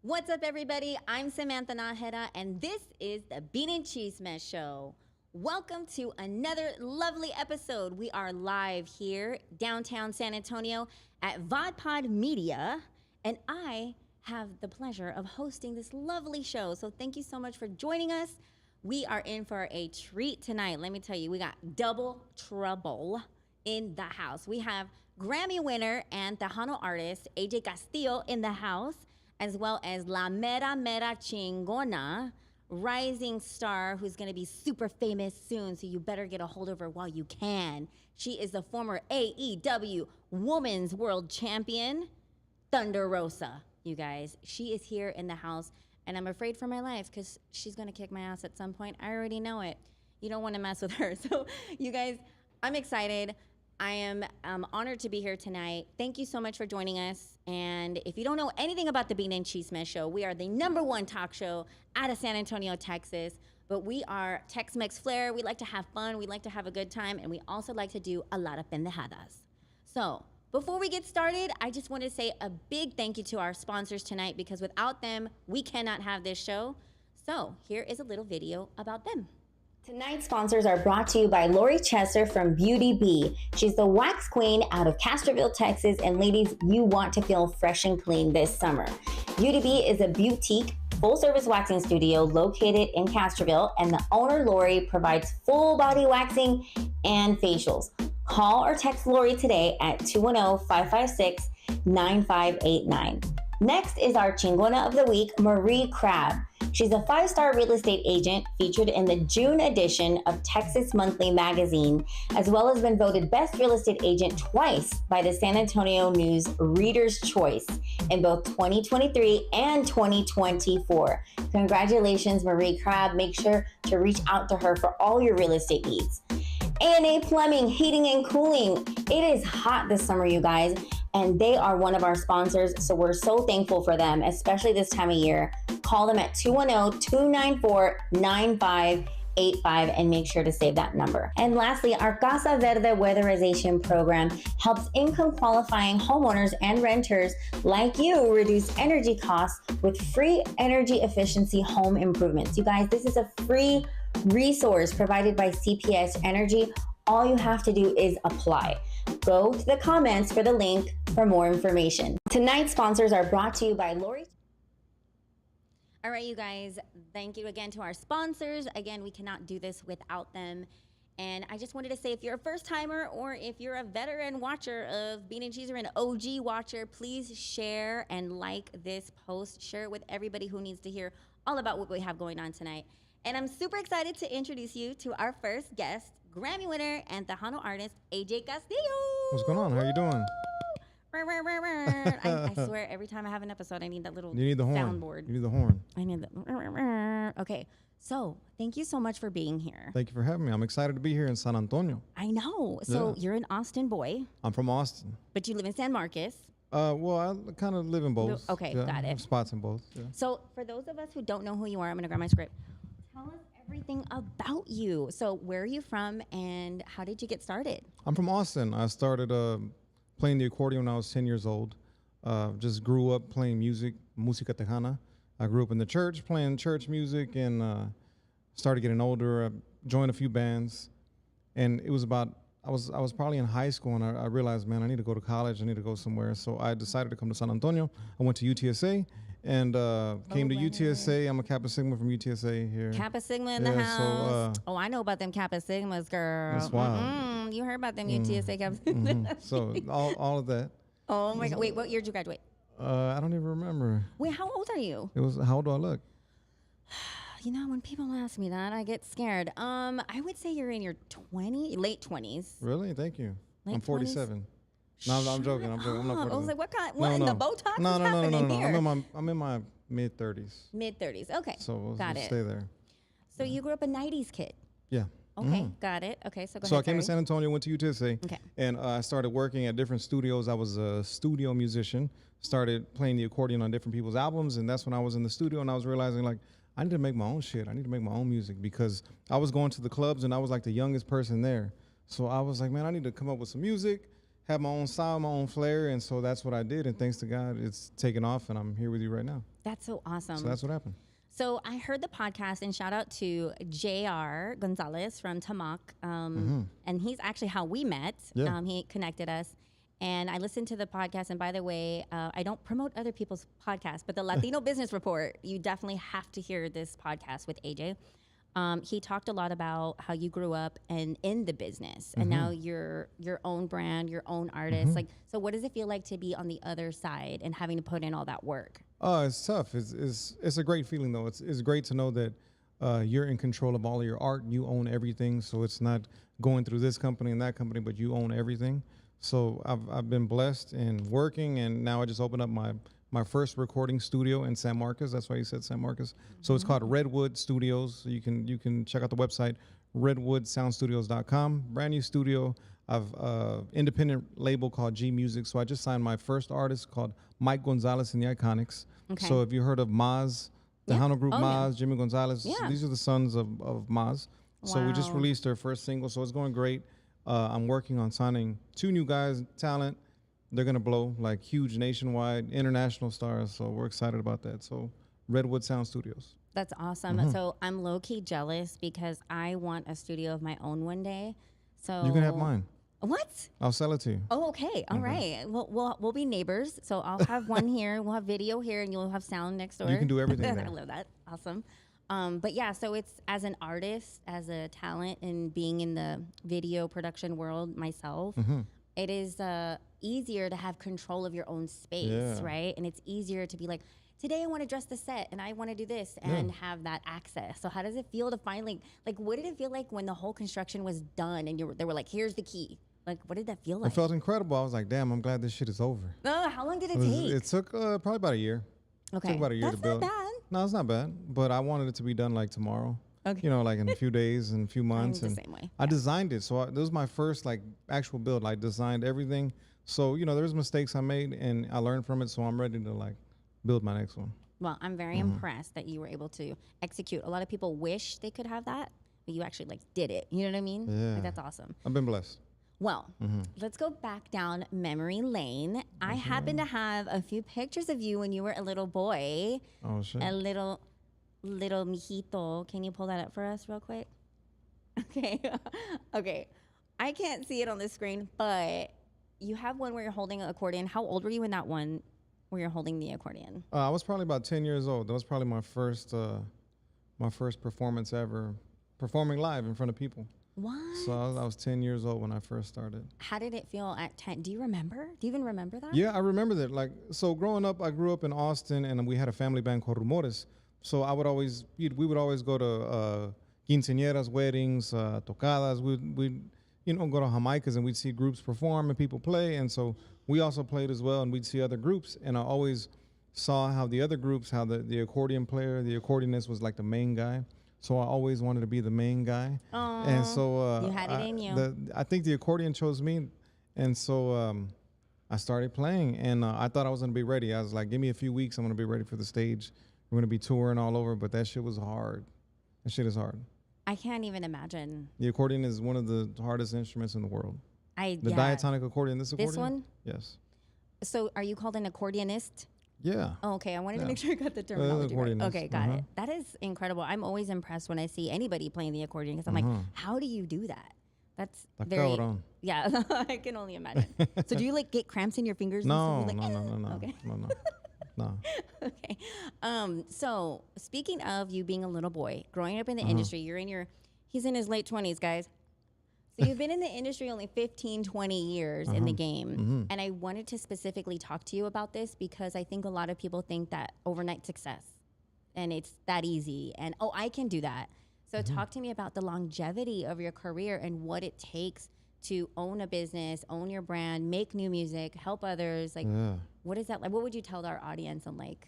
What's up, everybody? I'm Samantha Najera, and this is the Bean and Cheese Mess Show. Welcome to another lovely episode. We are live here, downtown San Antonio at VodPod Media, and I have the pleasure of hosting this lovely show. So thank you so much for joining us. We are in for a treat tonight. Let me tell you, we got double trouble in the house. We have Grammy winner and Tejano artist AJ Castillo in the house, as well as La Mera Mera Chingona, rising star who's gonna be super famous soon, so you better get a hold of her while you can. She is the former AEW Women's World Champion, Thunder Rosa, you guys. She is here in the house, and I'm afraid for my life because she's gonna kick my ass at some point. I already know it. You don't wanna mess with her. So you guys, I'm excited. I am honored to be here tonight. Thank you so much for joining us. And if you don't know anything about the Bean and Cheese Mess Show, we are the #1 talk show out of San Antonio, Texas. But we are Tex-Mex flair. We like to have fun. We like to have a good time. And we also like to do a lot of pendejadas. So before we get started, I just want to say a big thank you to our sponsors tonight, because without them, we cannot have this show. So here is a little video about them. Tonight's sponsors are brought to you by Lorri from Beauty Bee. She's the wax queen out of Castroville, Texas, and ladies, you want to feel fresh and clean this summer. Beauty Bee is a boutique, full-service waxing studio located in Castroville, and the owner, Lorri, provides full body waxing and facials. Call or text Lorri today at 210-556-9589. Next is our Chingona of the Week, Marie Crabb. She's a 5-star real estate agent featured in the June edition of Texas Monthly magazine, as well as been voted Best Real Estate Agent twice by the San Antonio News Reader's Choice in both 2023 and 2024. Congratulations, Marie Crabb. Make sure to reach out to her for all your real estate needs. A&A Plumbing, Heating and Cooling. It is hot this summer, you guys, and they are one of our sponsors, so we're so thankful for them, especially this time of year. Call them at 210-294-9585 and make sure to save that number. And lastly, our Casa Verde weatherization program helps income qualifying homeowners and renters like you reduce energy costs with free energy efficiency home improvements. You guys, this is a free resource provided by CPS Energy. All you have to do is apply. Go to the comments for the link for more information. Tonight's sponsors are brought to you by Lorri. All right, you guys, thank you again to our sponsors. Again, we cannot do this without them. And I just wanted to say, if you're a first timer or if you're a veteran watcher of Bean and Cheese or an OG watcher, please share and like this post. Share it with everybody who needs to hear all about what we have going on tonight. And I'm super excited to introduce you to our first guest, Grammy winner and Tejano artist, AJ Castillo. What's going on? How you doing? I swear, every time I have an episode, I need that little You need the horn. soundboard. You need the horn. I need the. Okay, so thank you so much for being here. Thank you for having me. I'm excited to be here in San Antonio. I know. So Yeah. you're an Austin boy, I'm from Austin. but you live in San Marcos. Well, I kind of live in both. Okay, Yeah, got I it. have spots in both. Yeah. So for those of us who don't know who you are, I'm gonna grab my script. Tell us everything about you. So where are you from, and how did you get started? I'm from Austin. I started playing the accordion when I was 10 years old. Just grew up playing music, música tejana. I grew up in the church playing church music, and started getting older. I joined a few bands, and it was about I was probably in high school, and I realized, man, I need to go to college. I need to go somewhere. So I decided to come to San Antonio. I went to UTSA and came to UTSA. I'm a Kappa Sigma from UTSA here. Kappa Sigma in the house. Oh, I know about them Kappa Sigmas, girl. That's wild. You heard about them UTSA Kappa Sigmas. So all of that. Oh my God. Wait, what year did you graduate? I don't even remember. Wait, how old are you? It was, how old do I look? You know, when people ask me that, I get scared. I would say you're in your late 20s. Really? Thank you. Late I'm 47. No, I'm joking. I'm not 47. I was like, what in the Botox No, is happening here? I'm in my mid 30s. Mid 30s. Okay. So we'll got it. stay there. So you grew up a 90s kid. Yeah. Okay, got it. Okay, so go So ahead. I came to sorry. San Antonio, went to UTSA, Okay. and I started working at different studios. I was a studio musician, started playing the accordion on different people's albums, and that's when I was in the studio, and I was realizing, like, I need to make my own shit. I need to make my own music, because I was going to the clubs, and I was like the youngest person there. So I was like, man, I need to come up with some music, have my own style, my own flair, and so that's what I did. And thanks to God, it's taken off, and I'm here with you right now. That's so awesome. So that's what happened. So I heard the podcast, and shout out to JR Gonzalez from Tamak. And he's actually how we met. Yeah. He connected us. And I listened to the podcast. And by the way, I don't promote other people's podcasts, but the Latino Business Report, you definitely have to hear this podcast with AJ. He talked a lot about how you grew up and in the business, and now you're your own brand, your own artist. Like, so what does it feel like to be on the other side and having to put in all that work? It's tough. It's a great feeling though. It's great to know that you're in control of all of your art. You own everything, so it's not going through this company and that company, but you own everything. So I've been blessed and working, and now I just opened up my first recording studio in San Marcos. That's why you said San Marcos. So it's called Redwood Studios. So you can check out the website, redwoodsoundstudios.com. Brand new studio. I've independent label called G Music. So I just signed my first artist called Mike Gonzalez and the Iconics. Okay. So if you heard of Maz, the Hano Group, Maz, Jimmy Gonzalez, Yeah. these are the sons of Maz. So we just Wow. released their first single. So it's going great. I'm working on signing 2 new guys, talent. They're going to blow, like huge nationwide, international stars. So we're excited about that. So Redwood Sound Studios. That's awesome. So I'm low key jealous because I want a studio of my own one day. So You can have mine. What? I'll sell it to you. Oh, okay. All right. We'll be neighbors. So I'll have one here. We'll have video here, and you'll have sound next door. You can do everything there. I love that. Awesome. But yeah, so it's as an artist, as a talent, and being in the video production world myself, it is easier to have control of your own space, Yeah. right? And it's easier to be like, today I want to dress the set and I want to do this and have that access. So how does it feel to finally, like, what did it feel like when the whole construction was done and they were like, here's the key? Like, what did that feel like? It felt incredible. I was like, damn, I'm glad this shit is over. How long did it take? It took probably about a year. Okay. It took about a year That's to build. not bad. No, it's not bad. But I wanted it to be done like tomorrow. Okay. You know, like in a few days and a few months. the And same way. I designed it. So this was my first like actual build. I designed everything. So, you know, there's mistakes I made and I learned from it. So I'm ready to like build my next one. Well, I'm very impressed that you were able to execute. A lot of people wish they could have that, but you actually like did it. You know what I mean? Yeah. Like, that's awesome. I've been blessed. Well, let's go back down memory lane. I happen to have a few pictures of you when you were a little boy, Oh, shit. a little mijito. Can you pull that up for us real quick? Okay. Okay. I can't see it on the screen, but you have one where you're holding an accordion. How old were you in that one where you're holding the accordion? I was probably about 10 years old. That was probably my first performance ever, performing live in front of people. What? So I was 10 years old when I first started. How did it feel at 10? Do you remember? Do you even remember that? Yeah, I remember that. Like, so growing up, I grew up in Austin, and we had a family band called Rumores. So we would always go to quinceañeras, weddings, tocadas. We'd go to Jamaicas, and we'd see groups perform and people play. And so we also played as well, and we'd see other groups. And I always saw how the other groups, how the accordion player, the accordionist was like the main guy. So I always wanted to be the main guy. Aww, and so you had it in you. I think the accordion chose me. And so I started playing, and I thought I was going to be ready. I was like, give me a few weeks. I'm going to be ready for the stage. We're going to be touring all over, but that shit was hard. That shit is hard. I can't even imagine. The accordion is one of the hardest instruments in the world. The Yeah. diatonic accordion, this accordion? This one? Yes. So are you called an accordionist? Yeah. Oh, okay. I wanted to Yeah. make sure I got the terminology right. accordionist. Okay, got it. That is incredible. I'm always impressed when I see anybody playing the accordion because I'm like, how do you do that? That's Está very, cabrón. yeah, I can only imagine. So do you like get cramps in your fingers? No, and stuff? no, You're like, no. Okay. No. Okay. So speaking of you being a little boy, growing up in the industry, he's in his late 20s, guys. So you've been in the industry only 15, 20 years in the game. And I wanted to specifically talk to you about this because I think a lot of people think that overnight success and it's that easy and, oh, I can do that. So talk to me about the longevity of your career and what it takes to own a business, own your brand, make new music, help others. Like, what is that like? What would you tell our audience on like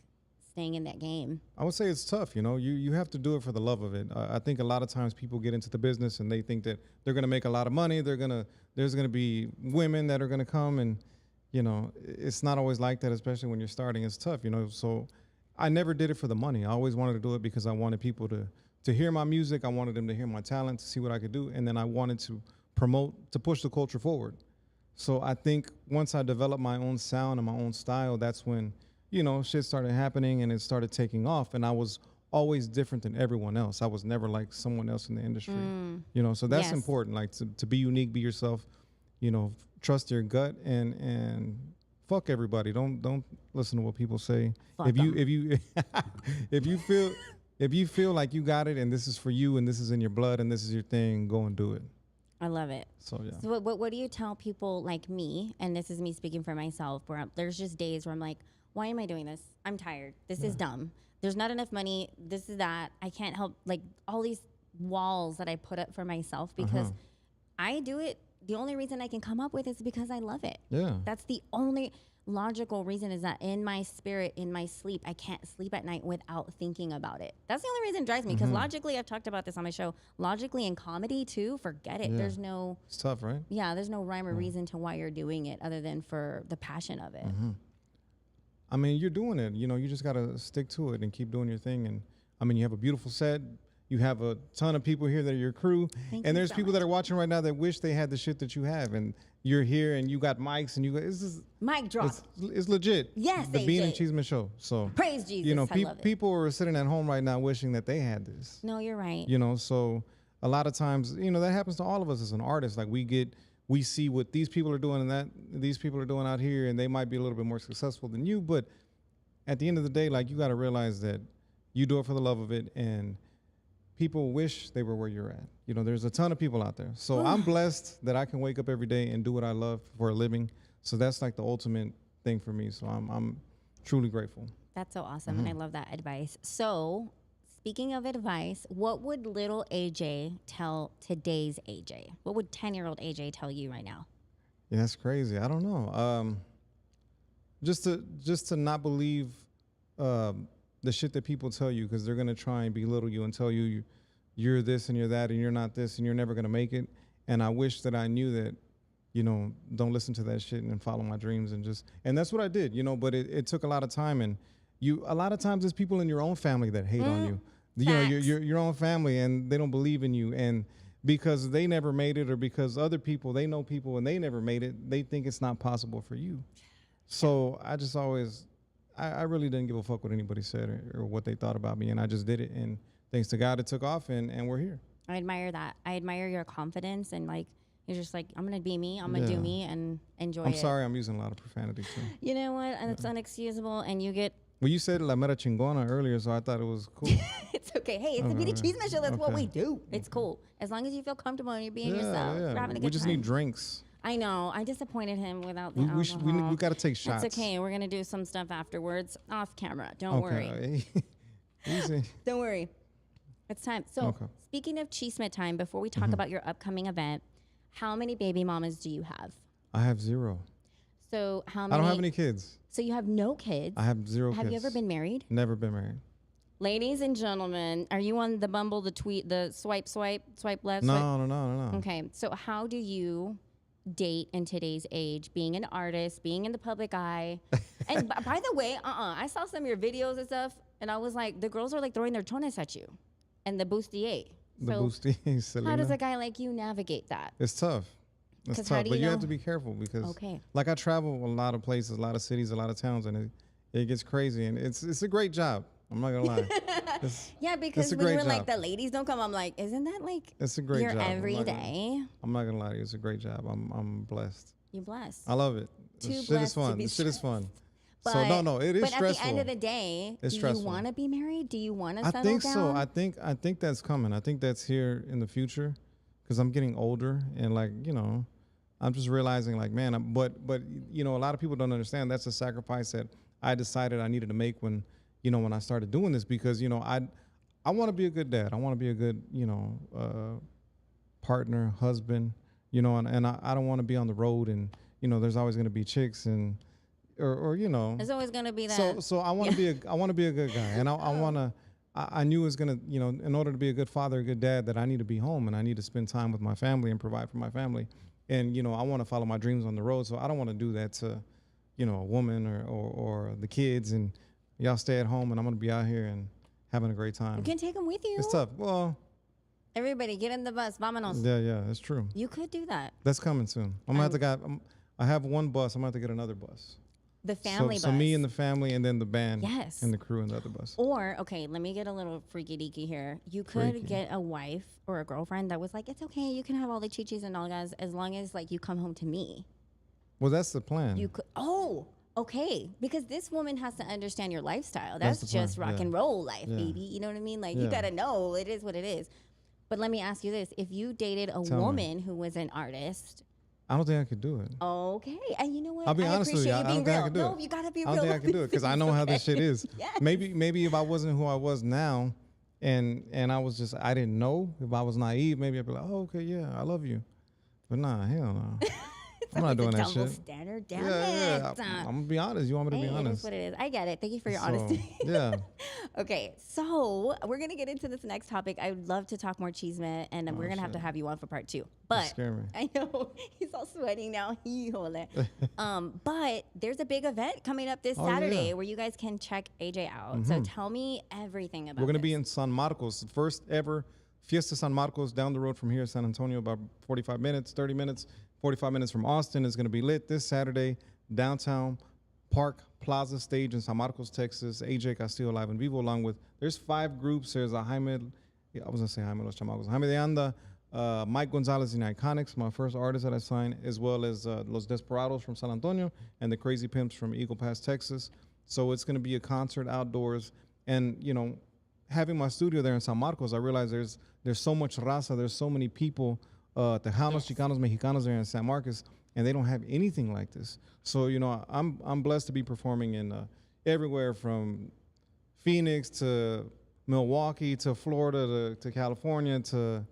staying in that game? I would say it's tough. You have to do it for the love of it. I think a lot of times people get into the business and they think that they're going to make a lot of money. There's going to be women that are going to come, and it's not always like that, especially when you're starting. It's tough, So I never did it for the money. I always wanted to do it because I wanted people to hear my music. I wanted them to hear my talent, to see what I could do, and then I wanted to promote, to push the culture forward. So I think once I developed my own sound and my own style, that's when, shit started happening and it started taking off. And I was always different than everyone else. I was never like someone else in the industry, so that's Yes. important. Like to be unique, be yourself, trust your gut and fuck everybody. Don't listen to what people say. Fuck if you 'em. if you if you feel like you got it and this is for you and this is in your blood and this is your thing, go and do it. I love it. So yeah. So what do you tell people like me, and this is me speaking for myself, where there's just days where I'm like, why am I doing this? I'm tired. This is dumb. There's not enough money. This is that. I can't help, like, all these walls that I put up for myself because I do it. The only reason I can come up with is because I love it. Yeah. That's the only logical reason, is that in my spirit, in my sleep, I can't sleep at night without thinking about it. That's the only reason it drives me, because logically, I've talked about this on my show, logically in comedy too, forget it. Yeah. There's no, It's tough, right? there's no rhyme or reason to why you're doing it other than for the passion of it. I mean, you're doing it. You just got to stick to it and keep doing your thing. And I mean, you have a beautiful set. You have a ton of people here that are your crew. Thank you And there's so people much. that are watching right now that wish they had the shit that you have. And you're here and you got mics and Mic drop. it's legit. Yes, The Bean and AJ. Cheeseman Show. So, Praise Jesus. I love it. people are sitting at home right now wishing that they had this. No, you're right. So a lot of times, that happens to all of us as an artist. Like we see what these people are doing and that these people are doing out here, and they might be a little bit more successful than you. But at the end of the day, like, you got to realize that you do it for the love of it, and people wish they were where you're at. There's a ton of people out there. So I'm blessed that I can wake up every day and do what I love for a living. So that's like the ultimate thing for me. So I'm truly grateful. That's so awesome, and I love that advice. So, speaking of advice, what would little AJ tell today's AJ? What would 10-year-old AJ tell you right now? Yeah, that's crazy. I don't know. Just to not believe the shit that people tell you, because they're gonna try and belittle you and tell you you're this and you're that and you're not this and you're never gonna make it. And I wish that I knew that, don't listen to that shit and follow my dreams and that's what I did, But it took a lot of time, and a lot of times there's people in your own family that hate on you. Your own family, and they don't believe in you, and because they never made it, or because other people, they know people and they never made it, they think it's not possible for you. So I just always, I really didn't give a fuck what anybody said or what they thought about me, and I just did it, and thanks to God it took off, and we're here. I admire that. I admire your confidence, and like, you're just like, I'm gonna be me, I'm gonna do me and enjoy it. I'm sorry I'm using a lot of profanity too. You know what? And it's unexcusable, and you get. Well, you said La Mera Chingona earlier, so I thought it was cool. It's okay. Hey, it's the Beat and Cheeseman Show. That's what we do. It's cool. As long as you feel comfortable and you're being yourself. You're having a good We just time. need drinks. I know. I disappointed him without the We alcohol. got to take shots. It's okay. We're going to do some stuff afterwards off camera. Don't worry. Okay. Easy. Don't worry. It's time. So, speaking of Cheeseman time, before we talk about your upcoming event, how many baby mamas do you have? I have 0. So, how many? I don't have any kids. So, you have no kids. I have 0 kids. Have you ever been married? Never been married. Ladies and gentlemen, are you on the Bumble, the tweet, the swipe left? No. Okay. So, how do you date in today's age, being an artist, being in the public eye? And by the way, I saw some of your videos and stuff, and I was like, the girls are like throwing their chones at you and the bustier. The So bustier, Selena. how does a guy like you navigate that? It's tough. It's 'Cause how tough, do but you you have know? to be careful because, Okay. like, I travel a lot of places, a lot of cities, a lot of towns, and it gets crazy, and it's a great job. I'm not gonna lie. Yeah, because a when you great were like, job. the ladies don't come, I'm like, isn't that like It's a great your job. everyday? I'm not gonna lie to you. It's a great job. I'm blessed. You're blessed. I love it. Too This shit is blessed to fun. be This shit is fun. But, so no, it is but stressful. at the end of the day, It's do stressful. you want to be married? Do you want to I settle think down? so. I think that's coming. I think that's here in the future, because I'm getting older, and like, I'm just realizing, like, man. But a lot of people don't understand that's a sacrifice that I decided I needed to make when I started doing this, because I want to be a good dad. I want to be a good partner, husband, and I don't want to be on the road, and there's always going to be chicks and or There's always gonna be that. So I want to be a good guy, and I knew it was gonna, in order to be a good father, a good dad, that I need to be home and I need to spend time with my family and provide for my family, and I want to follow my dreams on the road. So I don't want to do that to, a woman or the kids, and y'all stay at home and I'm gonna be out here and having a great time. You can take them with you. It's tough. Well, Everybody, get in the bus. Vámonos. yeah, that's true. You could do that. That's coming soon. I'm gonna have to I have one bus. I'm going to have to get another bus. The family bus. So me and the family, and then the band. Yes. And the crew and the other bus. Or, okay, let me get a little freaky deaky here. You could get a wife or a girlfriend that was like, it's okay, you can have all the chichis and all guys as long as like you come home to me. Well, that's the plan. You could. Oh, okay. Because this woman has to understand your lifestyle. That's just rock and roll life, baby. You know what I mean? Like you gotta know it is what it is. But let me ask you this: if you dated a woman who was an artist. I don't think I could do it. Okay, and you know what? I'll be honest with you. I don't think I could do it. No, you gotta be real. I don't think I can do it because I know how this shit is. Yes. Maybe if I wasn't who I was now, and I was just I didn't know, if I was naive, maybe I'd be like, oh, okay, yeah, I love you. But nah, hell no. I'm not doing that shit. Standard, damn yeah. it. I'm gonna be honest. You want me to be honest? It is what it is. I get it. Thank you for your honesty. Yeah. Okay, so we're gonna get into this next topic. I would love to talk more chisme, and we're gonna have you on for part 2. But scare me. I know he's all sweating now. But there's a big event coming up this Saturday where you guys can check AJ out. So tell me everything about. We're gonna be in San Marcos, the first ever Fiesta San Marcos, down the road from here, San Antonio, about 45 minutes, 30 minutes. 45 minutes from Austin. Is going to be lit this Saturday, downtown Park Plaza stage in San Marcos, Texas. AJ Castillo live in vivo, along with, there's 5 groups. There's a Jaime, I was going to say Jaime Los Chamacos, Jaime de Anda, Mike Gonzalez in Iconics, my first artist that I signed, as well as Los Desperados from San Antonio and the Crazy Pimps from Eagle Pass, Texas. So it's going to be a concert outdoors. And, you know, having my studio there in San Marcos, I realized there's so much raza, there's so many people, Tejanos, Chicanos, Mexicanos there in San Marcos, and they don't have anything like this. So, you know, I'm blessed to be performing in everywhere from Phoenix to Milwaukee to Florida to California to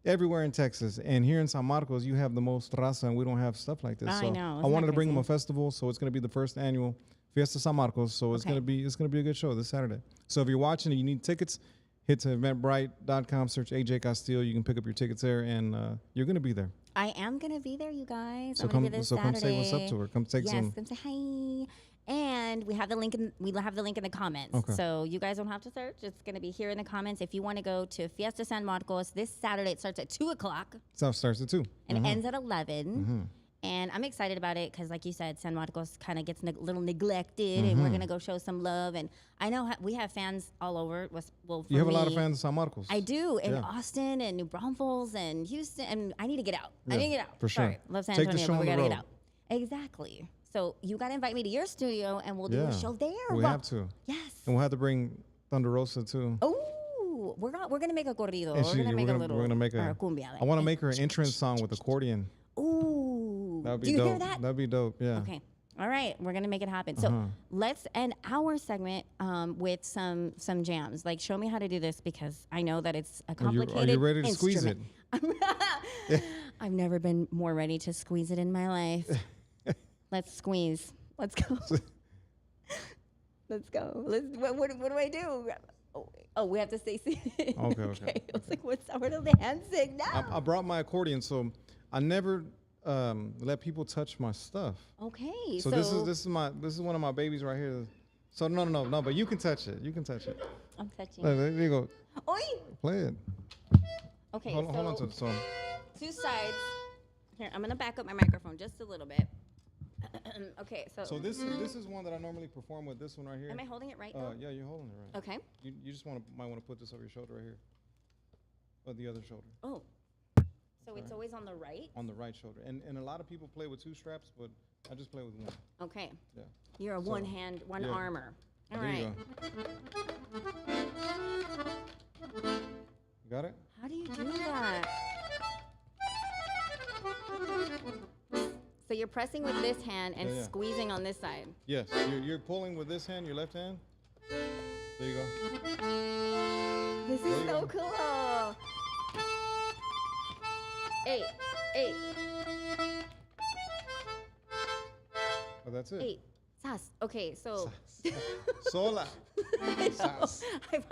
everywhere in Texas. And here in San Marcos, you have the most raza, and we don't have stuff like this. I know. I wanted to bring them a festival, so it's going to be the first annual Fiesta San Marcos. So it's going to be a good show this Saturday. So if you're watching and you need tickets, hit to eventbrite.com, search AJ Castillo. You can pick up your tickets there, and you're going to be there. I am going to be there, you guys. So come say what's up to her. Come take some. Yes, come say hi. And we have the link in the comments. Okay. So you guys don't have to search. It's going to be here in the comments. If you want to go to Fiesta San Marcos this Saturday, it starts at 2:00. So it starts at 2. And it ends at 11. And I'm excited about it because, like you said, San Marcos kind of gets a little neglected, and we're going to go show some love. And I know we have fans all over. You have a lot of fans in San Marcos. I do. In Austin and New Braunfels and Houston. And I need to get out. Yeah, I need to get out. For sure. Sorry. Love San Take Antonio, the show but we on got the to road. get out. Exactly. So you got to invite me to your studio, and we'll do a show there. We have to. Yes. And we'll have to bring Thunder Rosa, too. Oh, we're going to make a corrido. And We're going to make a little cumbia. I want to make her an entrance song with accordion. Ooh. That would be do you dope. hear that? That'd be dope, yeah. Okay. All right. We're going to make it happen. So let's end our segment with some jams. Like, show me how to do this because I know that it's a complicated Are you ready to squeeze it? I've never been more ready to squeeze it in my life. Let's squeeze. Let's go. Let's go. What do I do? Oh, we have to stay seated. Okay. I was like, where do the hands signal? I brought my accordion, so I never let people touch my stuff. Okay. So this is one of my babies right here. So no, but you can touch it. You can touch it. I'm touching. There you go. Oi. Play it. Okay. Hold on to the song. 2 sides. Here, I'm gonna back up my microphone just a little bit. Okay, So this is one that I normally perform with. This one right here. Am I holding it right though? Yeah, you're holding it right. Okay. You just might want to put this over your shoulder right here, or the other shoulder. Oh. So it's always on the right? On the right shoulder. And a lot of people play with 2 straps, but I just play with 1. Okay. Yeah. You're a one armor. All there right. You go. You got it? How do you do that? So you're pressing with this hand and squeezing on this side. Yes. You're pulling with this hand, your left hand. There you go. This is so cool. 8. Oh, that's it. 8. Sas. Okay, so. Sola. Sas.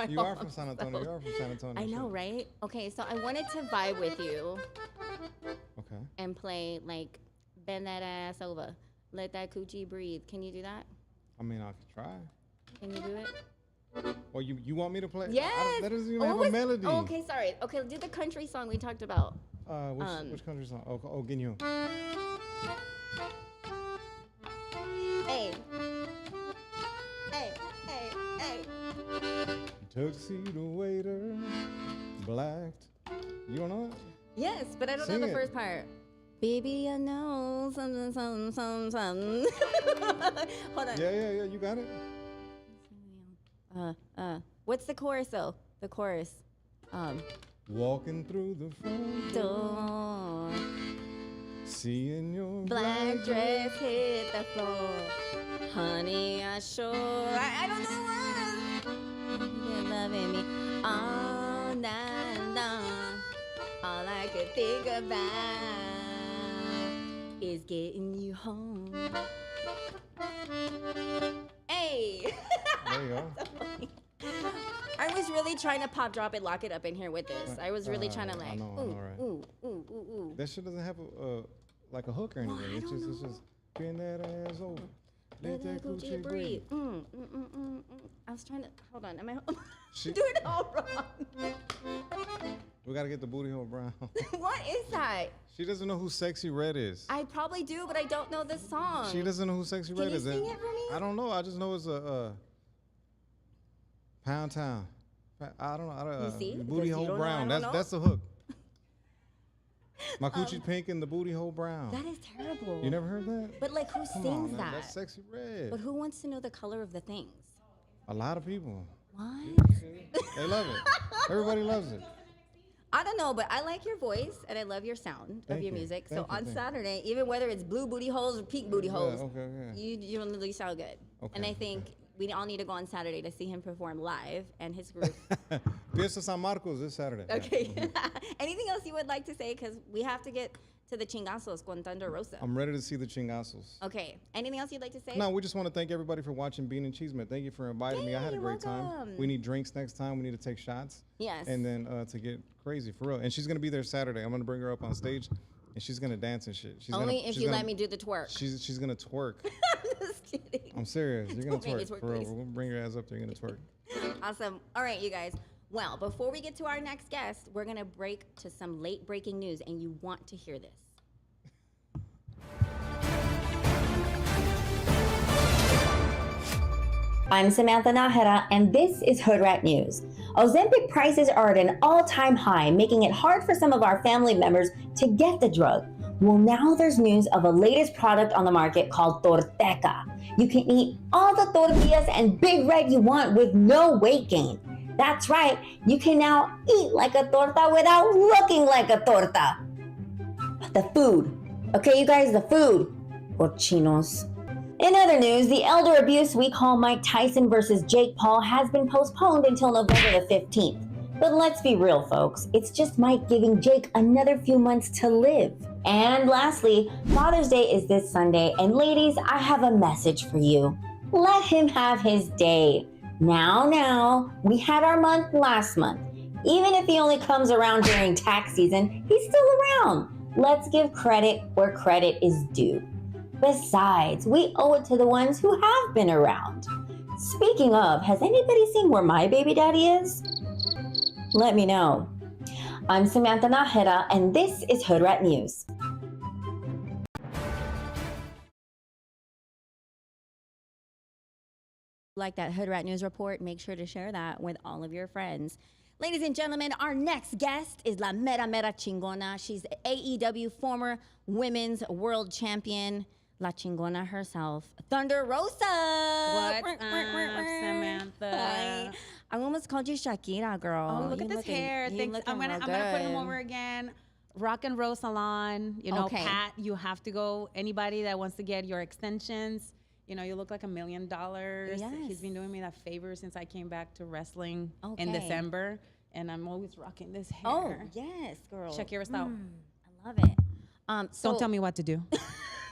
You are from San San Antonio. I know, right? Okay, so I wanted to vibe with you. Okay. And play like bend that ass over, let that coochie breathe. Can you do that? I mean, I could try. Can you do it? Or you want me to play? Yes. That doesn't even have a melody. Oh, okay, sorry. Okay, do the country song we talked about. Which country song? Oh, Guinea. Tuxedo waiter, blacked. You don't know it? Yes, but I don't Sing know the it. first part. Baby, I know something, something, something, something. Hold on. Yeah. You got it. What's the chorus though? The chorus. Walking through the front Door. seeing your Black dress hit the floor. Honey, I don't know what. You're loving me all night long. All I could think about is getting you home. Hey! There you go. So funny. I was really trying to pop, drop it, lock it up in here with this. I was really trying to like, I know, right? ooh. That shit doesn't have like a hook or anything. I It's don't just bend that ass over. Let that coochie breathe. I was trying to, hold on, am I She- doing it all wrong? We gotta get the booty hole brown. What is that? She doesn't know who Sexy Red is. I probably do, but I don't know the song. She doesn't know who Sexy Red you is. sing it for me? I don't know. I just know it's a Pound Town. I don't know. You see? Booty Because you hole don't know, I brown. don't know. That's the hook. My coochie pink and the booty hole brown. That is terrible. You never heard that? But like, who Come sings on, man. that? That's Sexy Red. But who wants to know the color of the things? A lot of people. What? They love it. Everybody loves it. I don't know, but I like your voice and I love your sound of Thank your you. music. Thank So you, on thank you. Saturday, even whether it's blue booty holes or pink booty holes, Okay. you really sound good. And Okay, I think we all need to go on Saturday to see him perform live and his group. Fiesta San Marcos this Saturday. Okay. Anything else you would like to say? Because we have to get to the chingazos con Thunder Rosa. I'm ready to see the chingazos. Okay. Anything else you'd like to say? No, we just want to thank everybody for watching Bean and Cheeseman. Thank you for inviting me. I had a you're great time. welcome. We need drinks next time. We need to take shots. Yes. And then to get crazy, for real. And she's going to be there Saturday. I'm going to bring her up on stage, and she's going to dance and shit. Only if you let me do the twerk. She's going to twerk. I'm just kidding. I'm serious. You're going to Don't make me twerk, twerk, for real. please. We're going to bring your ass up there. You're going to twerk. Awesome. All right, you guys. Well, before we get to our next guest, we're going to break to some late breaking news, and you want to hear this. I'm Samantha Nahera, and this is Hood Rat News. Ozempic prices are at an all-time high, making it hard for some of our family members to get the drug. Well, now there's news of a latest product on the market called Torteca. You can eat all the tortillas and Big Red you want with no weight gain. That's right, you can now eat like a torta without looking like a torta. But the food, okay, you guys, the food, cochinos. In other news, the Elder Abuse we call Mike Tyson versus Jake Paul has been postponed until November the 15th. But let's be real, folks. It's just Mike giving Jake another few months to live. And lastly, Father's Day is this Sunday, and ladies, I have a message for you. Let him have his day. Now, we had our month last month. Even if he only comes around during tax season, he's still around. Let's give credit where credit is due. Besides, we owe it to the ones who have been around. Speaking of, has anybody seen where my baby daddy is? Let me know. I'm Samantha Nahera, and this is Hood Rat News. Like that Hood Rat News report, make sure to share that with all of your friends. Ladies and gentlemen, our next guest is La Mera Mera Chingona. She's AEW former women's world champion, La Chingona herself, Thunder Rosa. What's up, Samantha? Hi. I almost called you Shakira, girl. Oh, look at this hair. Thanks. I'm gonna put him over again. Rock and Roll Salon. You know, Okay. Pat, you have to go. Anybody that wants to get your extensions, you know, you look like $1 million. Yes. He's been doing me that favor since I came back to wrestling in Okay. December. And I'm always rocking this hair. Oh, yes, girl. Shakira style. I love it. Don't tell me what to do.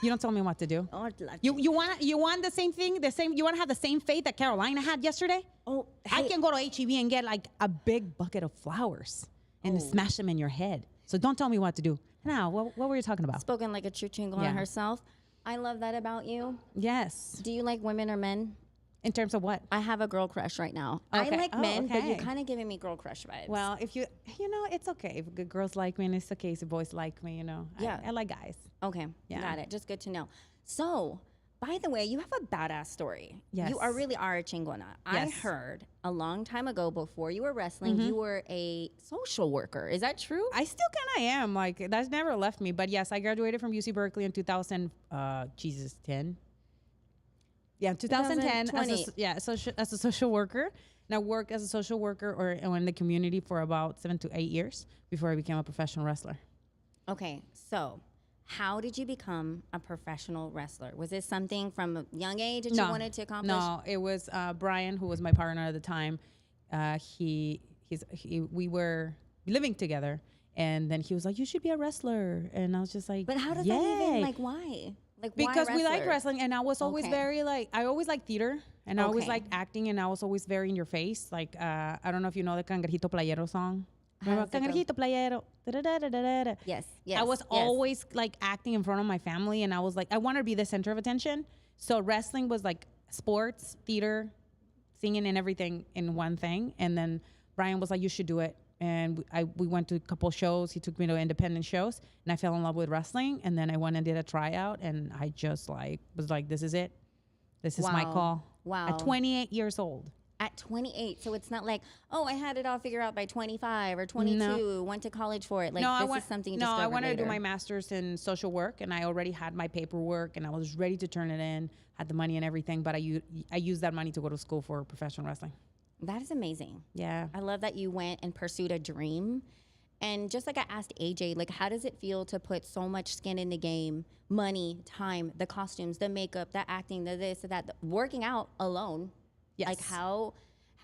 You don't tell me what to do. Oh, You want the same thing? You want to have the same fate that Carolina had yesterday? Oh, I hey. can go to HEB and get like a big bucket of flowers and smash them in your head. So don't tell me what to do. Now, what were you talking about? Spoken like a true Chingona Yeah. herself. I love that about you. Yes. Do you like women or men? In terms of what? I have a girl crush right now. Okay. I like Oh, men, but you're okay. kind of giving me girl crush vibes. Well, if you know, it's okay. If good girls like me and it's okay if boys like me, you know. Yeah. I like guys. Okay, Yeah. got it. Just good to know. So, By the way, you have a badass story. Yes. You really are a Chingona. I Yes. heard a long time ago, before you were wrestling, you were a social worker. Is that true? I still kind of am. Like, that's never left me. But yes, I graduated from UC Berkeley in 10. Yeah, 2010 as a social worker. And I worked as a social worker or in the community for about 7 to 8 years before I became a professional wrestler. Okay, so how did you become a professional wrestler? Was this something from a young age that you wanted to accomplish? No, it was Brian, who was my partner at the time. We were living together, and then he was like, "You should be a wrestler," and I was just like, But how does that even, like, why? Like, because why we like wrestler? wrestling, and I was always very like, I always liked theater, and I always Okay. liked acting, and I was always very in your face. Like, I don't know if you know the Cangrejito Playero song. How does that go? Cangrejito Playero. Da-da-da-da-da-da. Yes. I was yes. always like acting in front of my family, and I was like, I wanted to be the center of attention. So wrestling was like sports, theater, singing, and everything in one thing. And then Brian was like, you should do it. And we went to a couple shows. He took me to independent shows, and I fell in love with wrestling. And then I went and did a tryout, and I just like was like, this is it. This is my Wow. call. Wow. At 28 years old. At 28, so it's not like, oh, I had it all figured out by 25 or 22, went to college for it. Like, this is something you discovered I wanted later. to do my master's in social work, and I already had my paperwork, and I was ready to turn it in, had the money and everything, but I used that money to go to school for professional wrestling. That is amazing. Yeah. I love that you went and pursued a dream. And just like I asked AJ, like, how does it feel to put so much skin in the game, money, time, the costumes, the makeup, the acting, the this, the that, working out alone? Yes. Like, how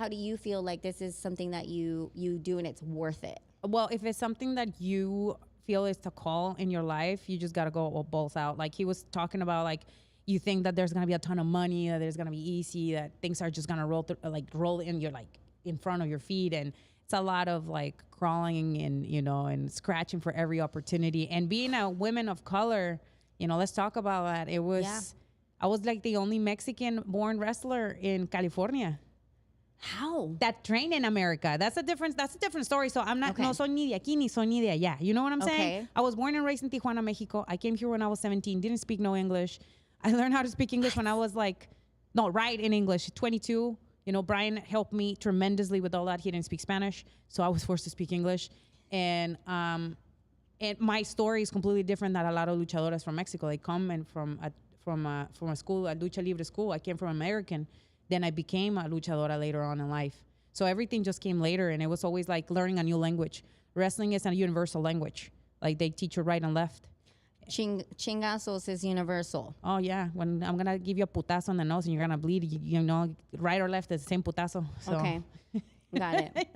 do you feel like this is something that you do and it's worth it? Well, if it's something that you feel is the call in your life, you just got to go all balls out. Like he was talking about, like, you think that there's going to be a ton of money, that there's going to be easy, that things are just going to roll in your, like, in front of your feet. And it's a lot of like crawling and, and scratching for every opportunity. And being a woman of color, let's talk about that. I was like the only Mexican born wrestler in California. How? That trained in America. That's a different story. So I'm not, no soy ni de aquí, ni soy ni de allá. You know what I'm saying? I was born and raised in Tijuana, Mexico. I came here when I was 17, didn't speak no English. I learned how to speak English when I was write in English, 22. Brian helped me tremendously with all that. He didn't speak Spanish, so I was forced to speak English. And my story is completely different than a lot of luchadoras from Mexico. They come and from a school, a lucha libre school. I came from American. Then I became a luchadora later on in life. So everything just came later, and it was always like learning a new language. Wrestling is a universal language. Like they teach you right and left. Chingazos is universal. Oh yeah, when I'm gonna give you a putazo on the nose and you're gonna bleed, right or left is the same putazo. So. Okay, got it.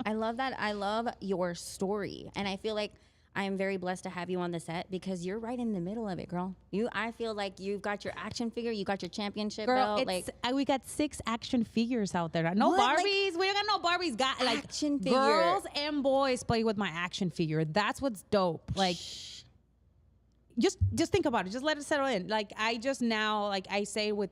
I love that. I love your story, and I feel like I am very blessed to have you on the set because you're right in the middle of it, girl. I feel like you've got your action figure, you got your championship belt. We got 6 action figures out there. No What? Barbies. We don't got no Barbies. Got like action figure. Girls and boys play with my action figure. That's what's dope. Like. Just think about it. Just let it settle in. Like I just now, like I say with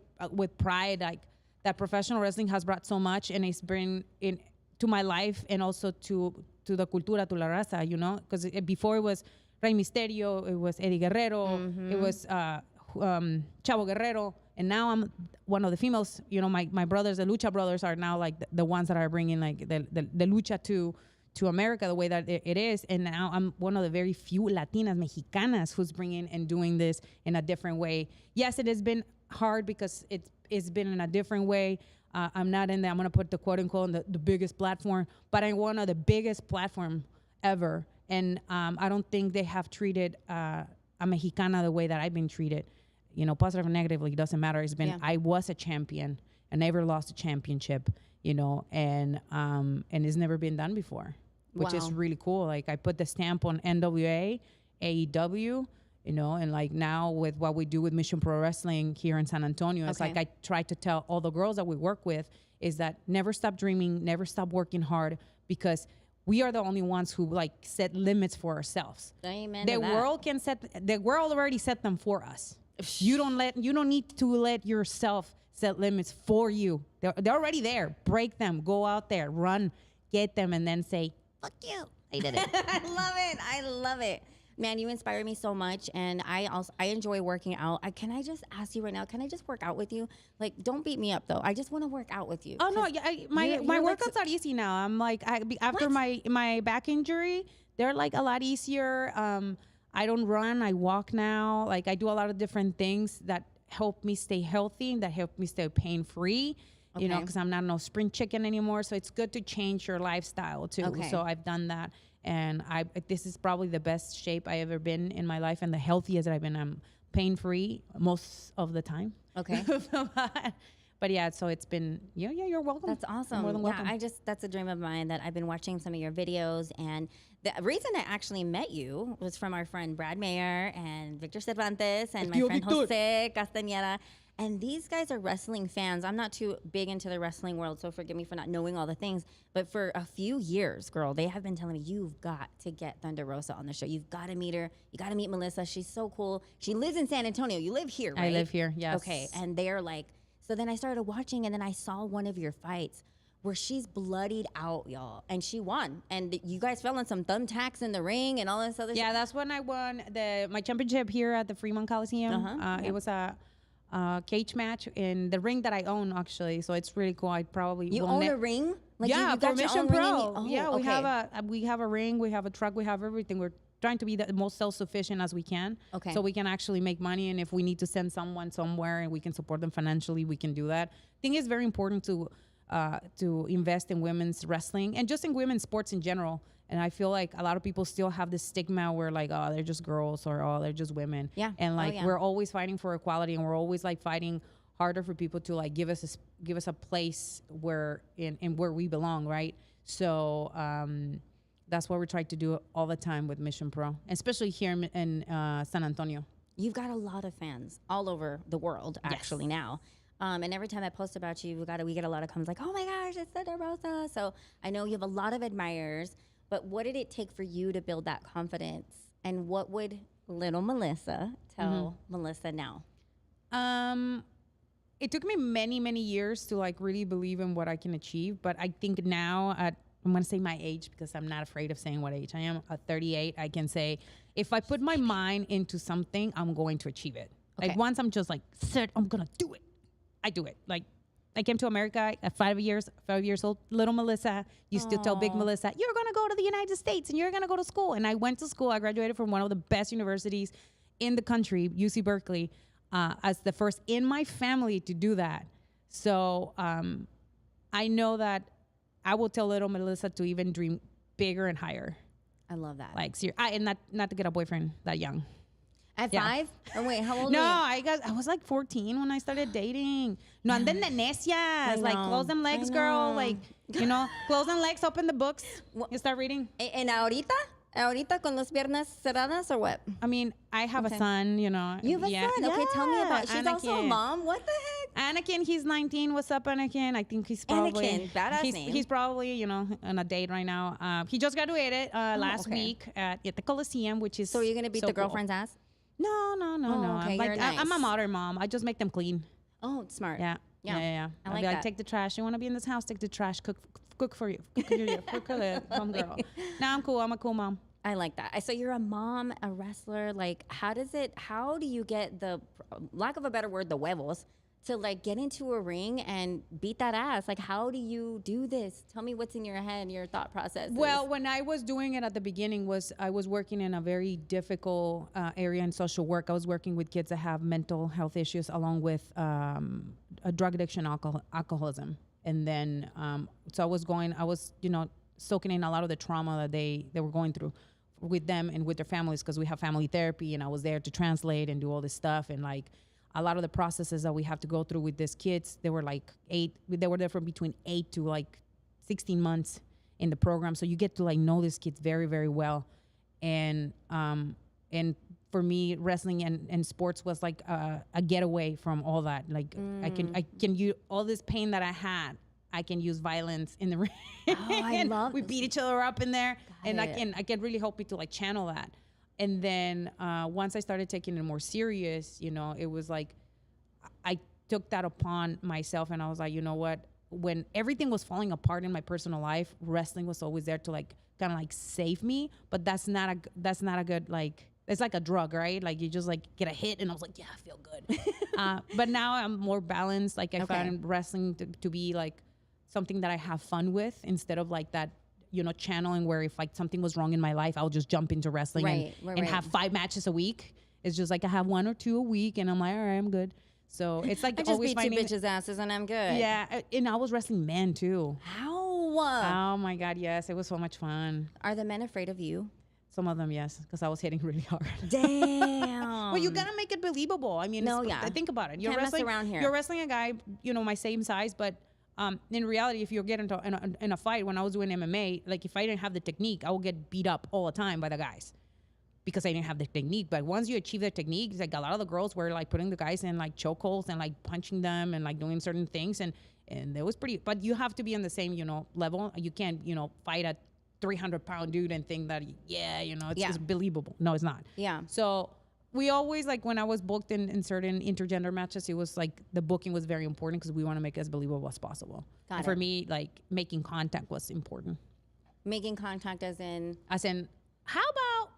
pride, like that professional wrestling has brought so much, and it's bring in to my life and also to the cultura, to la raza. Because before it was Rey Misterio, it was Eddie Guerrero, it was Chavo Guerrero, and now I'm one of the females. My brothers, the Lucha Brothers, are now like the ones that are bringing like the lucha to America the way that it is. And now I'm one of the very few Latinas, Mexicanas, who's bringing and doing this in a different way. Yes, it has been hard because it's been in a different way. I'm not in there. I'm going to put the quote unquote on the biggest platform, but I'm one of the biggest platform ever. And I don't think they have treated a Mexicana the way that I've been treated. Positive or negatively, it doesn't matter. It's been, I was a champion. I never lost a championship, and it's never been done before. Which is really cool. Like I put the stamp on NWA, AEW, and like now with what we do with Mission Pro Wrestling here in San Antonio, it's like I try to tell all the girls that we work with is that never stop dreaming, never stop working hard, because we are the only ones who like set limits for ourselves. Amen. The world already set them for us. You don't need to let yourself set limits for you. They're already there. Break them. Go out there, run, get them, and then say, fuck you. I did it. I love it. Man, you inspire me so much, and I enjoy working out. Can I just ask you right now? Can I just work out with you? Like, don't beat me up though. I just want to work out with you. Oh no, yeah, my you're workouts are easy now. I'm like, after my back injury, they're like a lot easier. I don't run, I walk now. Like, I do a lot of different things that help me stay healthy, that help me stay pain free. You know, because I'm not no sprint chicken anymore. So it's good to change your lifestyle too. Okay. So I've done that, and this is probably the best shape I ever been in my life, and the healthiest I've been. I'm pain free most of the time. Okay. But yeah, so it's been you're welcome. That's awesome. You're more than welcome. Yeah, that's a dream of mine that I've been watching some of your videos, and the reason I actually met you was from our friend Brad Mayer and Victor Cervantes and my friend Jose Castañeda. And these guys are wrestling fans. I'm not too big into the wrestling world, so forgive me for not knowing all the things. But for a few years, girl, they have been telling me, you've got to get Thunder Rosa on the show. You've got to meet her. You got to meet Melissa. She's so cool. She lives in San Antonio. You live here, right? I live here, yes. Okay, and they're like, so then I started watching, and then I saw one of your fights where she's bloodied out, y'all, and she won. And you guys fell on some thumbtacks in the ring and all this other Yeah, that's when I won my championship here at the Fremont Coliseum. It was a cage match in the ring that I own, actually. So it's really cool. I probably You own a ring? Like yeah, you got your Mission own ring Pro. Yeah, we have a ring, we have a truck, we have everything. We're trying to be the most self-sufficient as we can. Okay. So we can actually make money, and if we need to send someone somewhere and we can support them financially, we can do that. I think it's very important to invest in women's wrestling and just in women's sports in general. And I feel like a lot of people still have this stigma where like, oh, they're just girls, or oh, they're just women. Yeah. And like we're always fighting for equality, and we're always like fighting harder for people to like give us a place where in where we belong, right? So that's what we're trying to do all the time with Mission Pro, especially here in San Antonio. You've got a lot of fans all over the world, actually, now. And every time I post about you, we get a lot of comments like, oh my gosh, it's Thunder Rosa. So I know you have a lot of admirers, but what did it take for you to build that confidence? And what would little Melissa tell Melissa now? It took me many, many years to like really believe in what I can achieve. But I think now I'm going to say my age because I'm not afraid of saying what age I am. At 38, I can say if I put my mind into something, I'm going to achieve it. Okay. Like once I'm just like, I'm going to do it. I do it. Like I came to America at 5 years old. Little Melissa used to tell big Melissa, you're going to go to the United States and you're going to go to school. And I went to school. I graduated from one of the best universities in the country, UC Berkeley, as the first in my family to do that. So I know that I will tell little Melissa to even dream bigger and higher. I love that. Like, and not to get a boyfriend that young. At 5? Oh, wait, how old were No, you? I was like 14 when I started dating. No, and then the necias, like close them legs, girl. Like, close them legs, open the books. You start reading. And ahorita? Ahorita con las piernas cerradas or what? I mean, I have a son, You have a son? Okay, tell me about she's Anakin. also a mom? What the heck? Anakin, he's 19. What's up, Anakin? I think he's probably... Anakin, badass name. He's probably, on a date right now. He just graduated last week at the Coliseum, which is So you're going to beat so the cool. girlfriend's ass? No. Okay, you're nice. I'm a modern mom. I just make them clean. Oh, smart. Yeah. I I'll like be like, that. take the trash. You want to be in this house? Take the trash. Cook for you. Cook for the home girl. No, I'm cool. I'm a cool mom. I like that. So you're a mom, a wrestler. Like, how do you get the, lack of a better word, the huevos, to like get into a ring and beat that ass? Like, how do you do this? Tell me what's in your head, your thought process. Well, when I was doing it at the beginning, I was working in a very difficult area in social work. I was working with kids that have mental health issues along with a drug addiction, alcoholism. And then, so I was soaking in a lot of the trauma that they were going through with them and with their families, because we have family therapy, and I was there to translate and do all this stuff. And like a lot of the processes that we have to go through with these kids, they were like they were there from between 8 to like 16 months in the program. So you get to like know these kids very, very well. And for me, wrestling and sports was like a getaway from all that. Like I can use all this pain that I had. I can use violence in the ring. Oh, I love we beat each other up in there, and it. I can really help me to like channel that. And then once I started taking it more serious, it was like I took that upon myself, and I was like, you know what? when everything was falling apart in my personal life, wrestling was always there to like kind of like save me. But that's not a good like. It's like a drug, right? Like you just like get a hit, and I was like, yeah, I feel good. But now I'm more balanced. Like I found wrestling to be like something that I have fun with instead of like that, channeling where if like something was wrong in my life, I'll just jump into wrestling and have 5 matches a week. It's just like I have 1 or 2 a week, and I'm like, all right, I'm good. So it's like I just beat 2 bitches' asses, and I'm good. Yeah, and I was wrestling men too. How? Oh my God, yes, it was so much fun. Are the men afraid of you? Some of them, yes, because I was hitting really hard. Damn. Well, you gotta make it believable. I mean, think about it. Can't mess around here. You're wrestling a guy, my same size, but in reality, if you get into in a fight, when I was doing MMA, like if I didn't have the technique, I would get beat up all the time by the guys because I didn't have the technique. But once you achieve the technique, it's like a lot of the girls were like putting the guys in like chokeholds and like punching them and like doing certain things, and it was pretty. But you have to be on the same level. You can't fight a 300-pound dude and think that it's believable. No, it's not. Yeah. So we always, like, when I was booked in certain intergender matches, it was like the booking was very important because we want to make it as believable as possible. And for me, like, making contact was important. Making contact as in how about,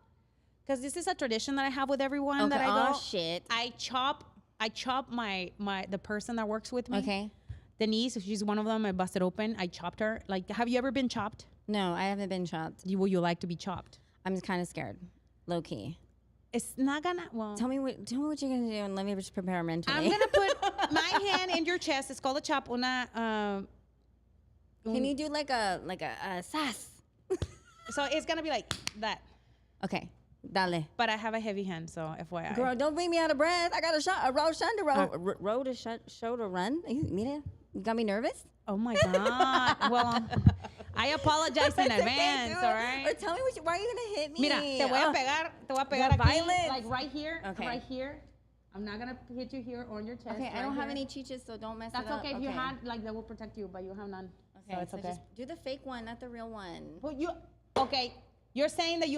because this is a tradition that I have with everyone that I go. Oh shit. I chop the person that works with me. Okay. Denise, if she's one of them, I busted open. I chopped her. Like, have you ever been chopped? No, I haven't been chopped. Would you like to be chopped? I'm just kind of scared, low key. It's not gonna. Well, tell me what you're gonna do, and let me just prepare mentally. I'm gonna put my hand in your chest. It's called a chop. Can you do like a sas? So it's gonna be like that. Okay, dale. But I have a heavy hand, so FYI. Girl, don't bring me out of breath. I got a row to show to run. Mira, you got me nervous. Oh my God. Well, I apologize in advance, all right? Or tell me why are you going to hit me? Mira, te voy a pegar aquí, violence. like right here, okay. Right here. I'm not going to hit you here on your chest. Okay, right I don't have here. any chiches, so don't mess That's it up. okay. If you had, like, they will protect you, but you have none. Okay, so it's okay. Just do the fake one, not the real one. Well, okay, you're saying that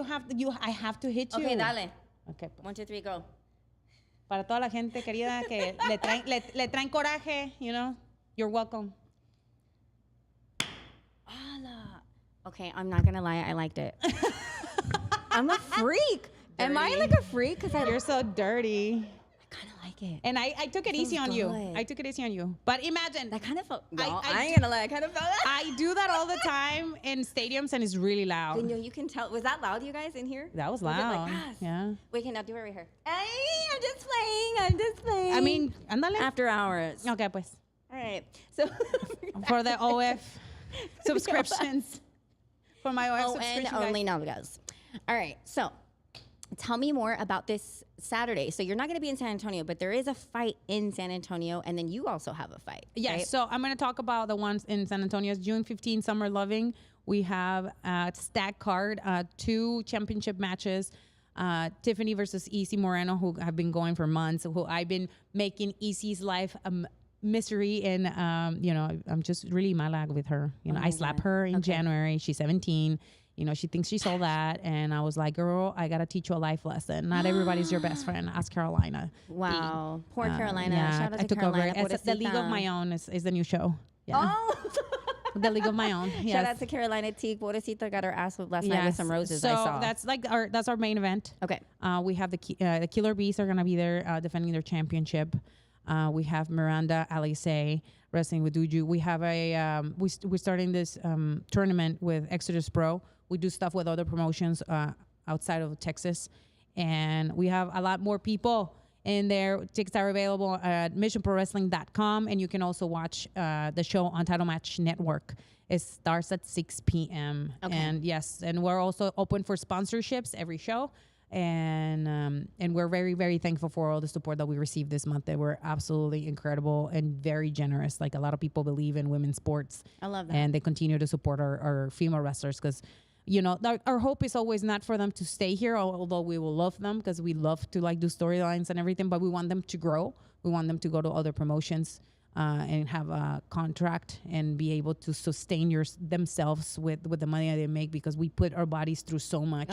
I have to hit you. Okay, dale. Okay. 1, 2, 3, go. Para toda la gente querida que le traen coraje, you're welcome. Okay, I'm not gonna lie, I liked it. I'm a freak. Am I like a freak? You're so dirty. I kind of like it. And I took it easy on you. I took it easy on you. But imagine. That kind of felt. I ain't gonna lie, I kind of felt that. I do that all the time in stadiums, and it's really loud. You can tell. Was that loud, you guys, in here? That was loud. Like, yes. Yeah. Wait, okay, now do it right here. Hey, I'm just playing. I mean, andale. After hours. Okay, pues. All right. So for the OF subscriptions. For my OF subscription, only nalgas. All right, so tell me more about this Saturday. So you're not going to be in San Antonio, but there is a fight in San Antonio, and then you also have a fight. Yes, right? So I'm going to talk about the ones in San Antonio. It's June 15, Summer Loving. We have a stack card, 2 championship matches. Tiffany versus Easy Moreno, who have been going for months, who I've been making Easy's life misery, and I'm just really mala with her. I slapped her in January. She's 17. She thinks she's all that, and I was like, girl, I gotta teach you a life lesson. Not everybody's your best friend. Ask Carolina. Wow, poor Carolina. Yeah, shout out I to took Carolina. over. The League of My Own is the new show. Yeah. Oh. The League of My Own. Yes. Shout out to Carolina T. Pobrecita got her ass whipped last night with some roses. So I saw. that's our main event. Okay. We have the Killer Bees are gonna be there defending their championship. We have Miranda Alice wrestling with Duju. We have we're starting this tournament with Exodus Pro. We do stuff with other promotions outside of Texas, and we have a lot more people in there. Tickets are available at missionprowrestling.com, and you can also watch the show on Title Match Network. It starts at 6 p.m. Okay. And yes, and we're also open for sponsorships every show. And we're very, very thankful for all the support that we received this month. They were absolutely incredible and very generous. Like, a lot of people believe in women's sports. I love that. And they continue to support our female wrestlers because, our hope is always not for them to stay here, although we will love them because we love to do storylines and everything, but we want them to grow. We want them to go to other promotions and have a contract and be able to sustain themselves with the money that they make, because we put our bodies through so much.